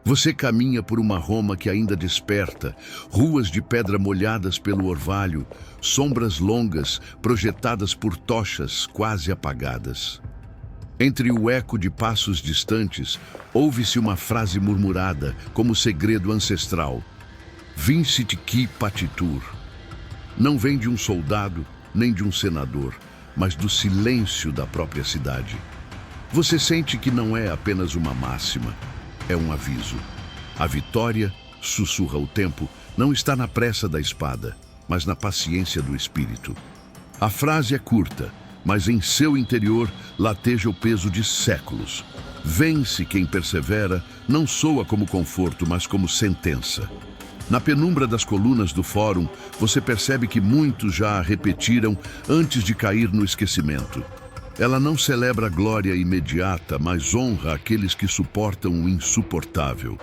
Você caminha por uma Roma que ainda desperta, ruas de pedra molhadas pelo orvalho, sombras longas projetadas por tochas quase apagadas. Entre o eco de passos distantes, ouve-se uma frase murmurada, como segredo ancestral. Vincit qui patitur. Não vem de um soldado, nem de um senador, mas do silêncio da própria cidade. Você sente que não é apenas uma máxima, é um aviso. A vitória, sussurra o tempo, não está na pressa da espada, mas na paciência do espírito. A frase é curta, mas em seu interior lateja o peso de séculos. Vence quem persevera, não soa como conforto, mas como sentença. Na penumbra das colunas do fórum, você percebe que muitos já a repetiram antes de cair no esquecimento. Ela não celebra a glória imediata, mas honra aqueles que suportam o insuportável.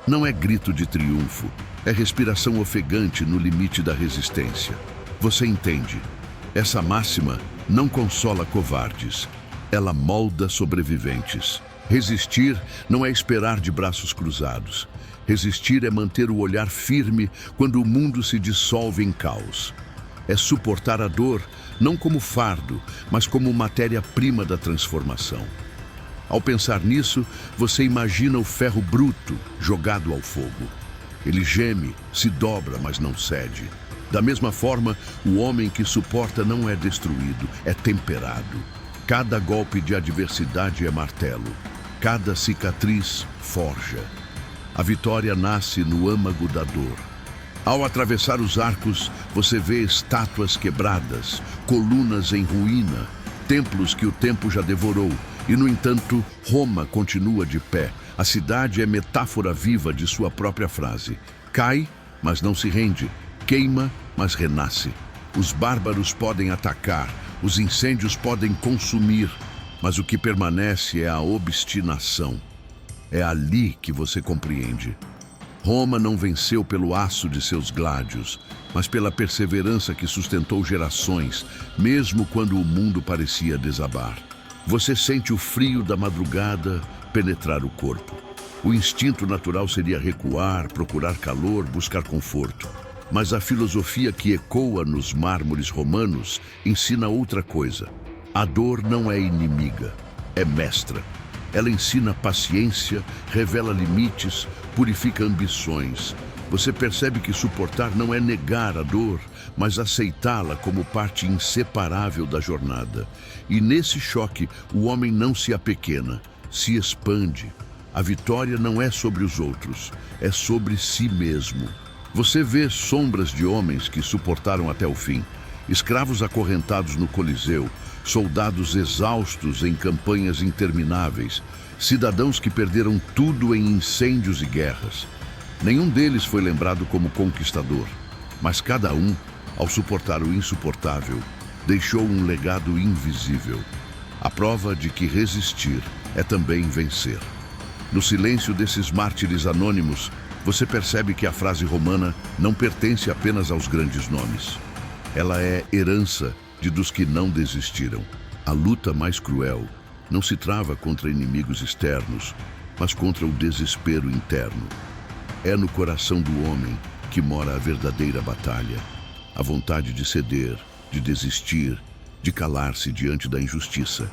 Não é grito de triunfo, é respiração ofegante no limite da resistência. Você entende? Essa máxima não consola covardes, ela molda sobreviventes. Resistir não é esperar de braços cruzados. Resistir é manter o olhar firme quando o mundo se dissolve em caos. É suportar a dor, não como fardo, mas como matéria-prima da transformação. Ao pensar nisso, você imagina o ferro bruto jogado ao fogo. Ele geme, se dobra, mas não cede. Da mesma forma, o homem que suporta não é destruído, é temperado. Cada golpe de adversidade é martelo, cada cicatriz forja. A vitória nasce no âmago da dor. Ao atravessar os arcos, você vê estátuas quebradas, colunas em ruína, templos que o tempo já devorou. E, no entanto, Roma continua de pé. A cidade é metáfora viva de sua própria frase. Cai, mas não se rende. Queima, mas renasce. Os bárbaros podem atacar, os incêndios podem consumir, mas o que permanece é a obstinação. É ali que você compreende. Roma não venceu pelo aço de seus gládios, mas pela perseverança que sustentou gerações, mesmo quando o mundo parecia desabar. Você sente o frio da madrugada penetrar o corpo. O instinto natural seria recuar, procurar calor, buscar conforto. Mas a filosofia que ecoa nos mármores romanos ensina outra coisa. A dor não é inimiga, é mestra. Ela ensina paciência, revela limites, purifica ambições. Você percebe que suportar não é negar a dor, mas aceitá-la como parte inseparável da jornada. E nesse choque, o homem não se apequena, se expande. A vitória não é sobre os outros, é sobre si mesmo. Você vê sombras de homens que suportaram até o fim, escravos acorrentados no Coliseu, soldados exaustos em campanhas intermináveis, cidadãos que perderam tudo em incêndios e guerras. Nenhum deles foi lembrado como conquistador, mas cada um, ao suportar o insuportável, deixou um legado invisível. A prova de que resistir é também vencer. No silêncio desses mártires anônimos, você percebe que a frase romana não pertence apenas aos grandes nomes. Ela é herança dos que não desistiram. A luta mais cruel não se trava contra inimigos externos, mas contra o desespero interno. É no coração do homem que mora a verdadeira batalha. A vontade de ceder, de desistir, de calar-se diante da injustiça.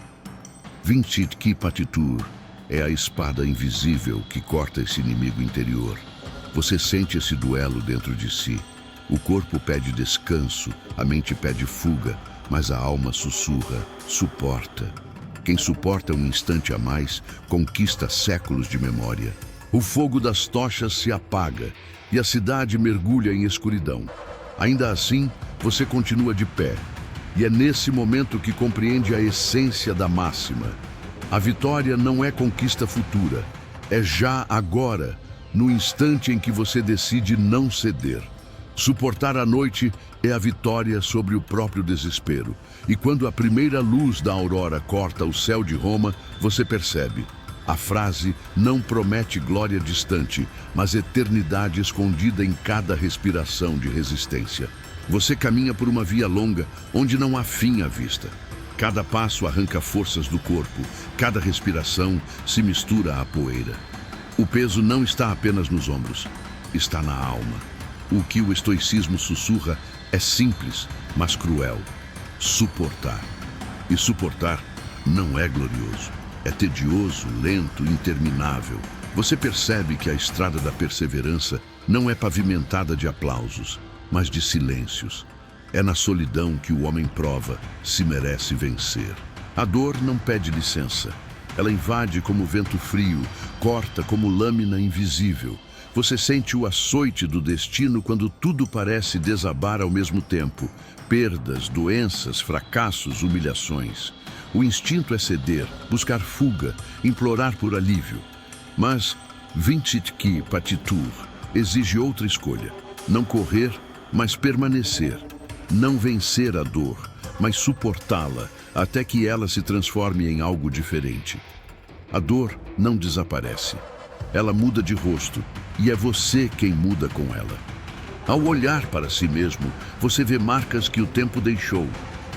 Vincit qui patitur é a espada invisível que corta esse inimigo interior. Você sente esse duelo dentro de si. O corpo pede descanso, a mente pede fuga, mas a alma sussurra, suporta. Quem suporta um instante a mais, conquista séculos de memória. O fogo das tochas se apaga e a cidade mergulha em escuridão. Ainda assim, você continua de pé. E é nesse momento que compreende a essência da máxima. A vitória não é conquista futura, é já agora, no instante em que você decide não ceder. Suportar a noite é a vitória sobre o próprio desespero. E quando a primeira luz da aurora corta o céu de Roma, você percebe. A frase não promete glória distante, mas eternidade escondida em cada respiração de resistência. Você caminha por uma via longa, onde não há fim à vista. Cada passo arranca forças do corpo, cada respiração se mistura à poeira. O peso não está apenas nos ombros, está na alma. O que o estoicismo sussurra é simples, mas cruel: suportar. E suportar não é glorioso. É tedioso, lento, interminável. Você percebe que a estrada da perseverança não é pavimentada de aplausos, mas de silêncios. É na solidão que o homem prova se merece vencer. A dor não pede licença. Ela invade como vento frio, corta como lâmina invisível. Você sente o açoite do destino quando tudo parece desabar ao mesmo tempo. Perdas, doenças, fracassos, humilhações. O instinto é ceder, buscar fuga, implorar por alívio. Mas Vincit qui patitur exige outra escolha. Não correr, mas permanecer. Não vencer a dor, mas suportá-la até que ela se transforme em algo diferente. A dor não desaparece. Ela muda de rosto e é você quem muda com ela. Ao olhar para si mesmo, você vê marcas que o tempo deixou.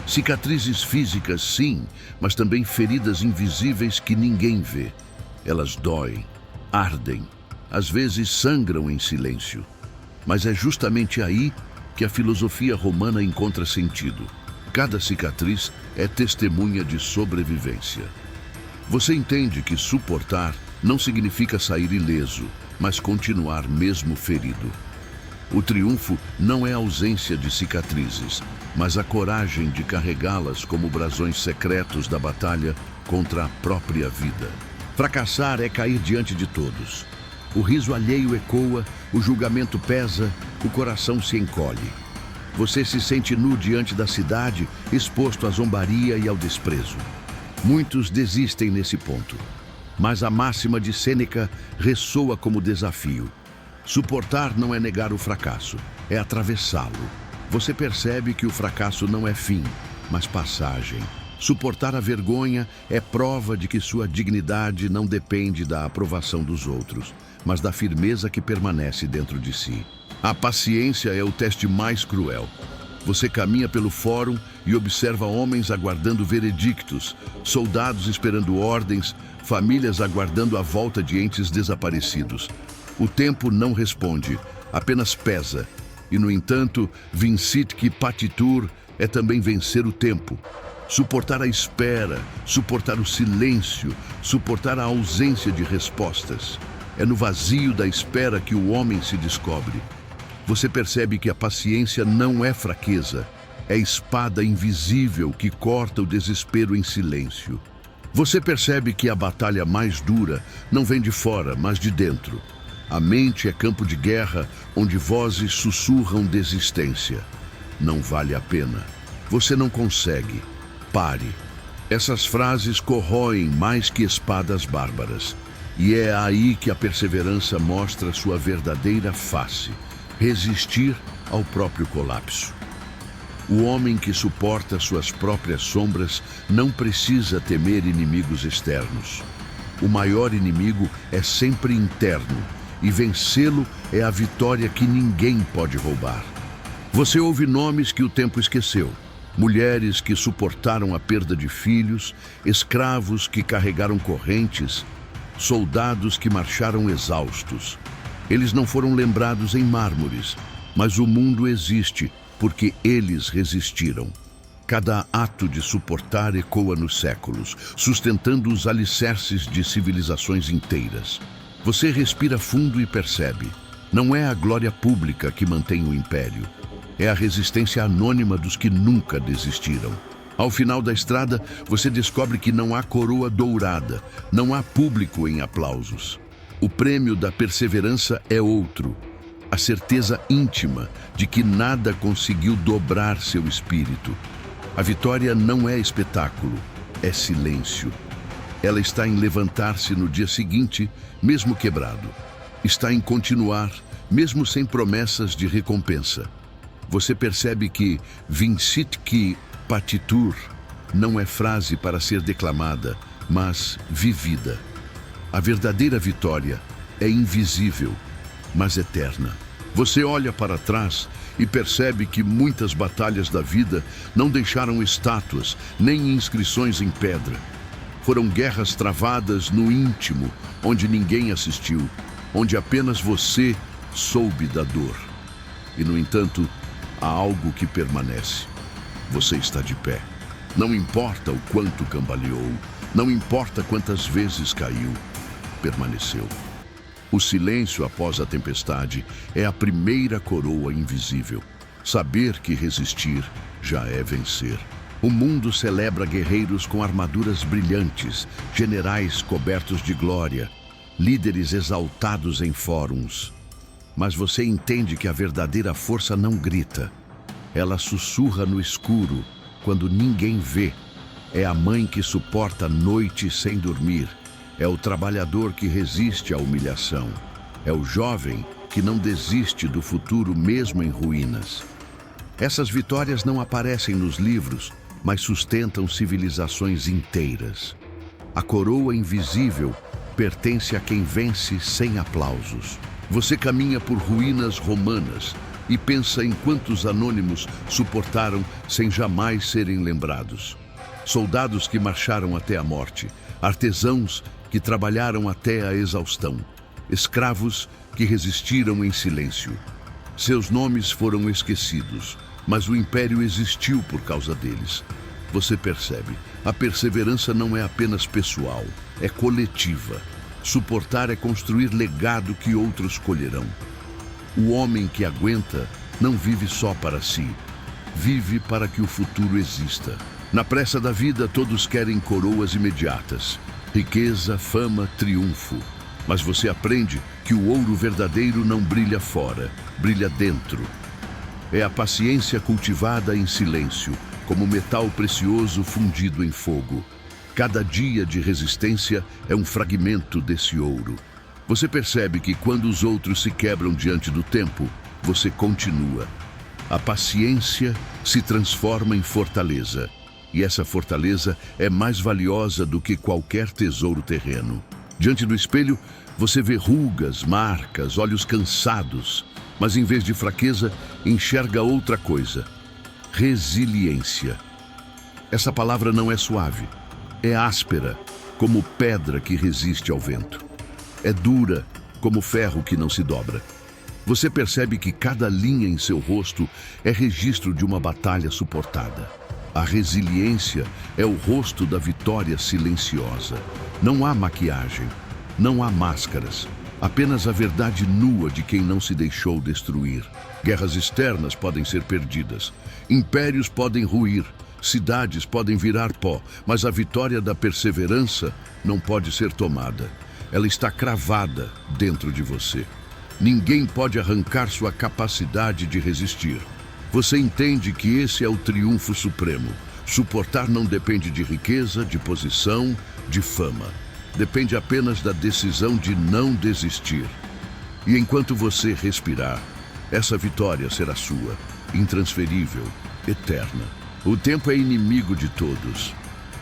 Cicatrizes físicas, sim, mas também feridas invisíveis que ninguém vê. Elas doem, ardem, às vezes sangram em silêncio. Mas é justamente aí que a filosofia romana encontra sentido. Cada cicatriz é testemunha de sobrevivência. Você entende que suportar não significa sair ileso, mas continuar mesmo ferido. O triunfo não é a ausência de cicatrizes, mas a coragem de carregá-las como brasões secretos da batalha contra a própria vida. Fracassar é cair diante de todos. O riso alheio ecoa, o julgamento pesa, o coração se encolhe. Você se sente nu diante da cidade, exposto à zombaria e ao desprezo. Muitos desistem nesse ponto, mas a máxima de Sêneca ressoa como desafio. Suportar não é negar o fracasso, é atravessá-lo. Você percebe que o fracasso não é fim, mas passagem. Suportar a vergonha é prova de que sua dignidade não depende da aprovação dos outros, mas da firmeza que permanece dentro de si. A paciência é o teste mais cruel. Você caminha pelo fórum e observa homens aguardando veredictos, soldados esperando ordens, famílias aguardando a volta de entes desaparecidos. O tempo não responde, apenas pesa. E, no entanto, vincit qui patitur é também vencer o tempo. Suportar a espera, suportar o silêncio, suportar a ausência de respostas. É no vazio da espera que o homem se descobre. Você percebe que a paciência não é fraqueza, é espada invisível que corta o desespero em silêncio. Você percebe que a batalha mais dura não vem de fora, mas de dentro. A mente é campo de guerra onde vozes sussurram desistência. Não vale a pena. Você não consegue. Pare. Essas frases corroem mais que espadas bárbaras. E é aí que a perseverança mostra sua verdadeira face. Resistir ao próprio colapso. O homem que suporta suas próprias sombras não precisa temer inimigos externos. O maior inimigo é sempre interno, e vencê-lo é a vitória que ninguém pode roubar. Você ouve nomes que o tempo esqueceu. Mulheres que suportaram a perda de filhos, escravos que carregaram correntes, soldados que marcharam exaustos. Eles não foram lembrados em mármores, mas o mundo existe porque eles resistiram. Cada ato de suportar ecoa nos séculos, sustentando os alicerces de civilizações inteiras. Você respira fundo e percebe. Não é a glória pública que mantém o império. É a resistência anônima dos que nunca desistiram. Ao final da estrada, você descobre que não há coroa dourada, não há público em aplausos. O prêmio da perseverança é outro. A certeza íntima de que nada conseguiu dobrar seu espírito. A vitória não é espetáculo, é silêncio. Ela está em levantar-se no dia seguinte, mesmo quebrado. Está em continuar, mesmo sem promessas de recompensa. Você percebe que vincit qui patitur não é frase para ser declamada, mas vivida. A verdadeira vitória é invisível, mas eterna. Você olha para trás e percebe que muitas batalhas da vida não deixaram estátuas nem inscrições em pedra. Foram guerras travadas no íntimo, onde ninguém assistiu, onde apenas você soube da dor. E, no entanto, há algo que permanece. Você está de pé. Não importa o quanto cambaleou, não importa quantas vezes caiu, permaneceu. O silêncio após a tempestade é a primeira coroa invisível. Saber que resistir já é vencer. O mundo celebra guerreiros com armaduras brilhantes, generais cobertos de glória, líderes exaltados em fóruns. Mas você entende que a verdadeira força não grita. Ela sussurra no escuro, quando ninguém vê. É a mãe que suporta a noite sem dormir. É o trabalhador que resiste à humilhação. É o jovem que não desiste do futuro mesmo em ruínas. Essas vitórias não aparecem nos livros, mas sustentam civilizações inteiras. A coroa invisível pertence a quem vence sem aplausos. Você caminha por ruínas romanas e pensa em quantos anônimos suportaram sem jamais serem lembrados. Soldados que marcharam até a morte, artesãos que trabalharam até a exaustão, escravos que resistiram em silêncio. Seus nomes foram esquecidos, mas o império existiu por causa deles. Você percebe, a perseverança não é apenas pessoal, é coletiva. Suportar é construir legado que outros colherão. O homem que aguenta não vive só para si, vive para que o futuro exista. Na pressa da vida, todos querem coroas imediatas, riqueza, fama, triunfo. Mas você aprende que o ouro verdadeiro não brilha fora, brilha dentro. É a paciência cultivada em silêncio, como metal precioso fundido em fogo. Cada dia de resistência é um fragmento desse ouro. Você percebe que quando os outros se quebram diante do tempo, você continua. A paciência se transforma em fortaleza. E essa fortaleza é mais valiosa do que qualquer tesouro terreno. Diante do espelho, você vê rugas, marcas, olhos cansados. Mas em vez de fraqueza, enxerga outra coisa: resiliência. Essa palavra não é suave, é áspera, como pedra que resiste ao vento. É dura, como ferro que não se dobra. Você percebe que cada linha em seu rosto é registro de uma batalha suportada. A resiliência é o rosto da vitória silenciosa. Não há maquiagem, não há máscaras. Apenas a verdade nua de quem não se deixou destruir. Guerras externas podem ser perdidas. Impérios podem ruir. Cidades podem virar pó. Mas a vitória da perseverança não pode ser tomada. Ela está cravada dentro de você. Ninguém pode arrancar sua capacidade de resistir. Você entende que esse é o triunfo supremo. Suportar não depende de riqueza, de posição, de fama. Depende apenas da decisão de não desistir. E enquanto você respirar, essa vitória será sua, intransferível, eterna. O tempo é inimigo de todos.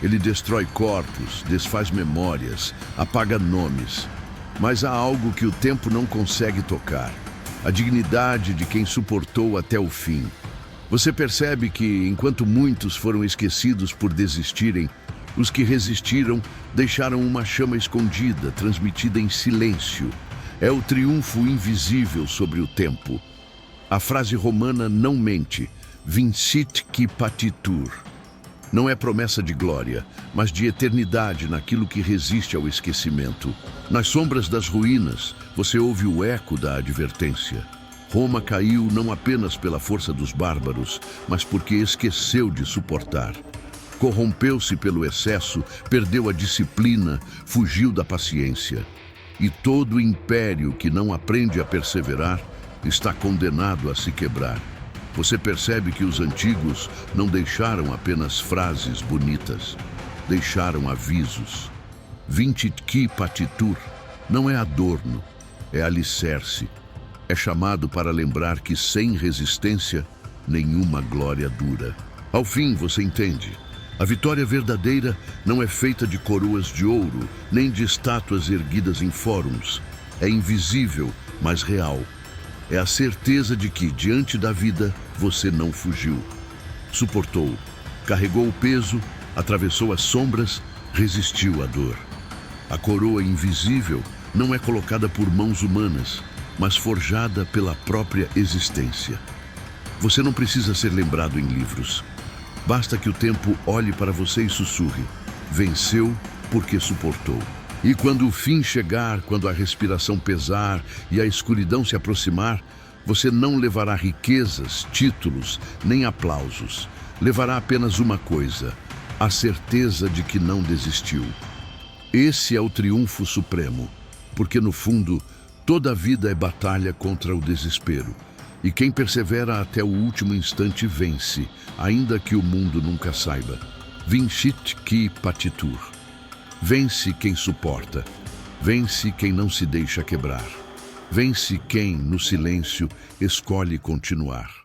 Ele destrói corpos, desfaz memórias, apaga nomes. Mas há algo que o tempo não consegue tocar: a dignidade de quem suportou até o fim. Você percebe que, enquanto muitos foram esquecidos por desistirem, os que resistiram deixaram uma chama escondida, transmitida em silêncio. É o triunfo invisível sobre o tempo. A frase romana não mente: vincit qui patitur. Não é promessa de glória, mas de eternidade naquilo que resiste ao esquecimento. Nas sombras das ruínas, você ouve o eco da advertência. Roma caiu não apenas pela força dos bárbaros, mas porque esqueceu de suportar. Corrompeu-se pelo excesso, perdeu a disciplina, fugiu da paciência. E todo império que não aprende a perseverar está condenado a se quebrar. Você percebe que os antigos não deixaram apenas frases bonitas, deixaram avisos. Vincit qui patitur não é adorno, é alicerce. É chamado para lembrar que sem resistência, nenhuma glória dura. Ao fim, você entende. A vitória verdadeira não é feita de coroas de ouro, nem de estátuas erguidas em fóruns. É invisível, mas real. É a certeza de que, diante da vida, você não fugiu. Suportou, carregou o peso, atravessou as sombras, resistiu à dor. A coroa invisível não é colocada por mãos humanas, mas forjada pela própria existência. Você não precisa ser lembrado em livros. Basta que o tempo olhe para você e sussurre: venceu porque suportou. E quando o fim chegar, quando a respiração pesar e a escuridão se aproximar, você não levará riquezas, títulos, nem aplausos. Levará apenas uma coisa: a certeza de que não desistiu. Esse é o triunfo supremo, porque no fundo, toda a vida é batalha contra o desespero. E quem persevera até o último instante vence, ainda que o mundo nunca saiba. Vincit qui patitur. Vence quem suporta. Vence quem não se deixa quebrar. Vence quem, no silêncio, escolhe continuar.